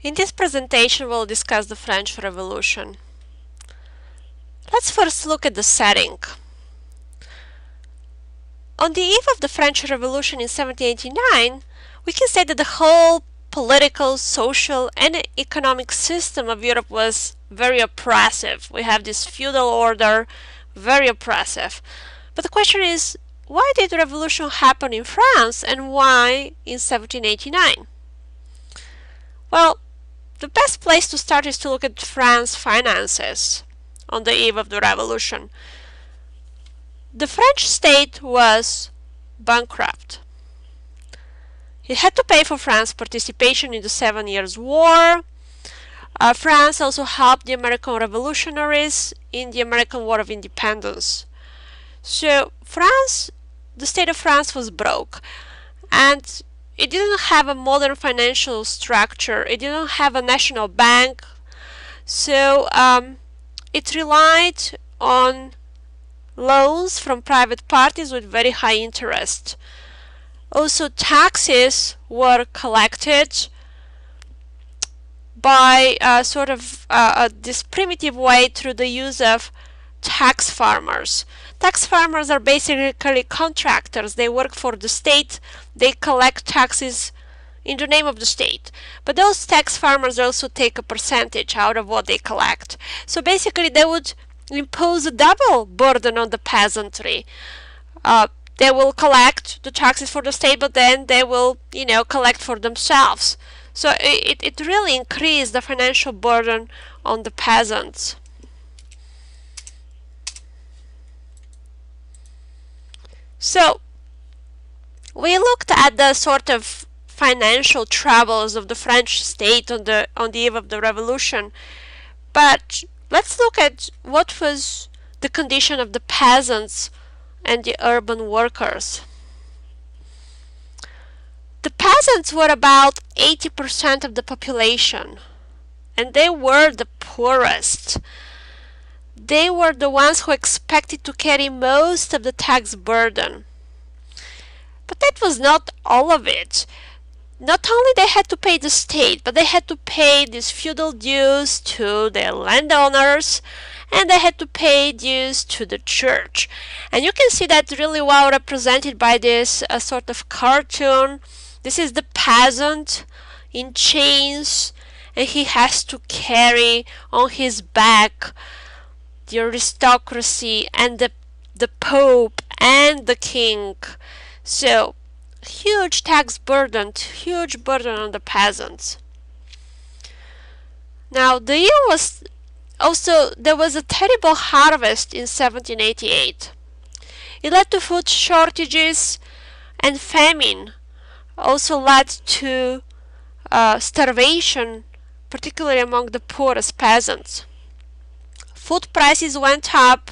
In this presentation, we'll discuss the French Revolution. Let's first look at the setting. On the eve of the French Revolution in 1789, we can say that the whole political, social, and economic system of Europe was very oppressive. We have this feudal order, very oppressive. But the question is, why did the revolution happen in France and why in 1789? Well, the best place to start is to look at France's finances on the eve of the revolution. The French state was bankrupt. It had to pay for France's participation in the 7 Years' War. France also helped the American revolutionaries in the American War of Independence. So France, the state of France was broke, and it didn't have a modern financial structure. It didn't have a national bank. So it relied on loans from private parties with very high interest. Also, taxes were collected by this primitive way through the use of tax farmers. Tax farmers are basically contractors. They work for the state. They collect taxes in the name of the state. But those tax farmers also take a percentage out of what they collect. So basically they would impose a double burden on the peasantry. They will collect the taxes for the state, but then they will, collect for themselves. So it really increased the financial burden on the peasants. So we looked at the sort of financial troubles of the French state on the eve of the revolution, but let's look at what was the condition of the peasants and the urban workers. The peasants were about 80% of the population, and they were the poorest. They were the ones who expected to carry most of the tax burden. But that was not all of it. Not only they had to pay the state, but they had to pay these feudal dues to their landowners, and they had to pay dues to the church. And you can see that really well represented by this sort of cartoon. This is the peasant in chains, and he has to carry on his back the aristocracy and the Pope and the king. So huge tax burden, huge burden on the peasants. Now the year was also, there was a terrible harvest in 1788. It led to food shortages, and famine also led to starvation, particularly among the poorest peasants. Food prices went up,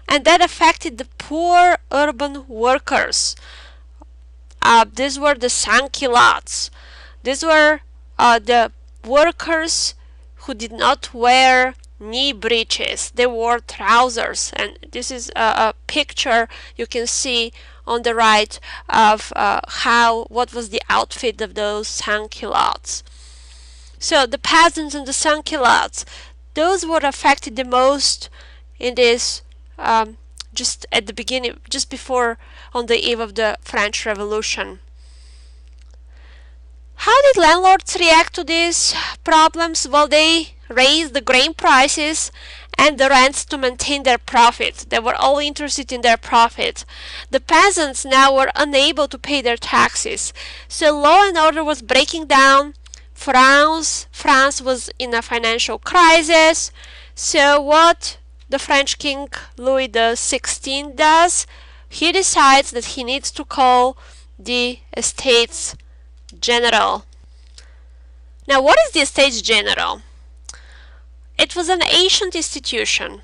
and that affected the poor urban workers. These were the sans-culottes. These were the workers who did not wear knee breeches. They wore trousers, and this is a picture you can see on the right of what was the outfit of those sans-culottes. So the peasants and the sans-culottes, those were affected the most in this just at the beginning, just before, on the eve of the French Revolution. How did landlords react to these problems? Well, they raised the grain prices and the rents to maintain their profit. They were all interested in their profit. The peasants now were unable to pay their taxes. So law and order was breaking down. France was in a financial crisis. So what the French King Louis XVI does, he decides that he needs to call the Estates General. Now, what is the Estates General? It was an ancient institution.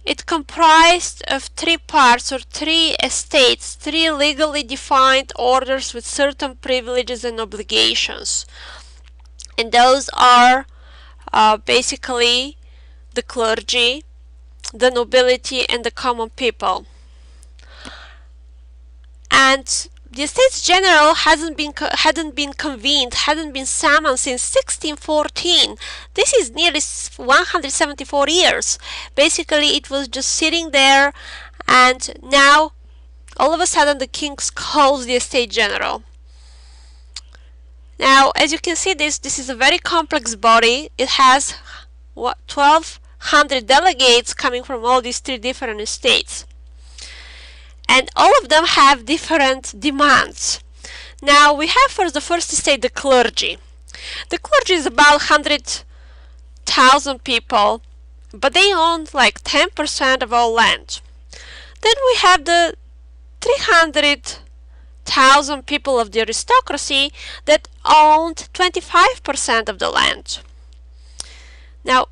It comprised of three parts, or three estates, three legally defined orders with certain privileges and obligations. And those are basically the clergy, the nobility, and the common people. And the Estates General hadn't been convened, hadn't been summoned since 1614. This is nearly 174 years. Basically, it was just sitting there, and now all of a sudden the king calls the Estates General. Now, as you can see, this is a very complex body. It has 1,200 delegates coming from all these 3 different states. And all of them have different demands. Now, we have first the first state, the clergy. The clergy is about 100,000 people, but they own like 10% of all land. Then we have the 300,000 people of the aristocracy that owned 25% of the land. Now,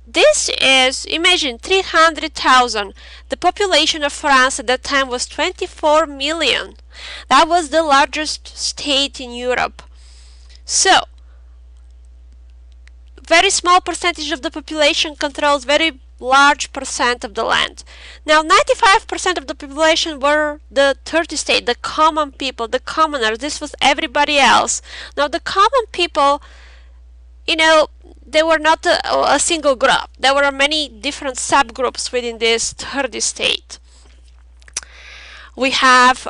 this is, imagine 300,000. The population of France at that time was 24 million. That was the largest state in Europe. So, very small percentage of the population controls very large percent of the land. Now, 95% of the population were the third estate, the common people, the commoners. This was everybody else. Now, the common people, they were not a single group. There were many different subgroups within this third estate. We have,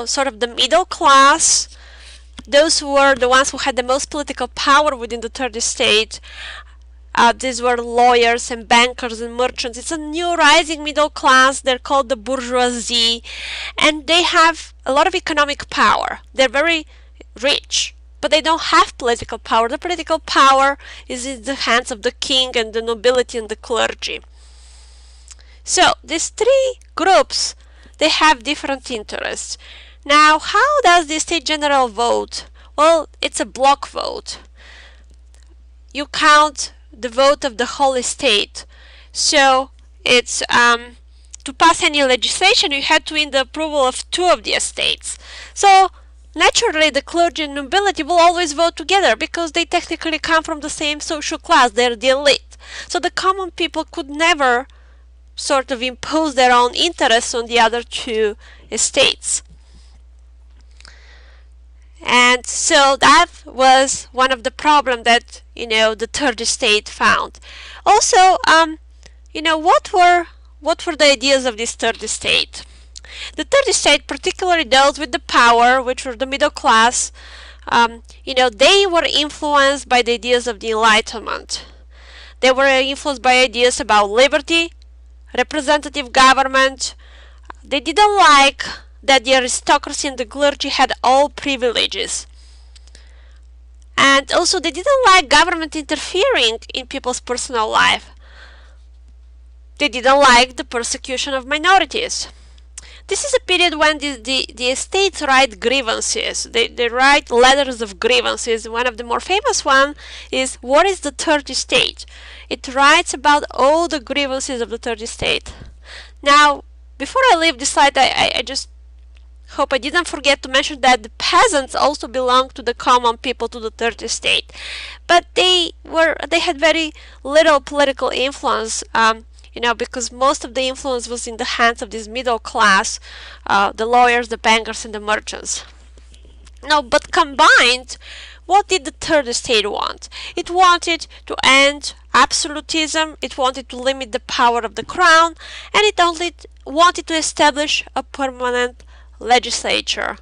sort of the middle class. Those were the ones who had the most political power within the third estate. These were lawyers and bankers and merchants. It's a new rising middle class. They're called the bourgeoisie, and they have a lot of economic power. They're very rich, but they don't have political power. The political power is in the hands of the king and the nobility and the clergy. So these 3 groups, they have different interests. Now, how does the Estates General vote? Well, it's a block vote. You count the vote of the whole estate. So it's to pass any legislation, you had to win the approval of 2 of the estates. So naturally, the clergy and nobility will always vote together because they technically come from the same social class. They're the elite. So the common people could never sort of impose their own interests on the other 2 estates. And so that was one of the problems that, the third estate found. Also, what were the ideas of this third estate? The third estate particularly dealt with the power, which were the middle class. They were influenced by the ideas of the Enlightenment. They were influenced by ideas about liberty, representative government. They didn't like that the aristocracy and the clergy had all privileges. And also they didn't like government interfering in people's personal life. They didn't like the persecution of minorities. This is a period when the estates write grievances. They write letters of grievances. One of the more famous one is What is the Third Estate? It writes about all the grievances of the third estate. Now, before I leave this slide, I just hope I didn't forget to mention that the peasants also belong to the common people, to the third estate, but they had very little political influence, because most of the influence was in the hands of this middle class, the lawyers, the bankers, and the merchants. No, but combined, what did the third estate want? It wanted to end absolutism, it wanted to limit the power of the crown, and it only wanted to establish a permanent legislature.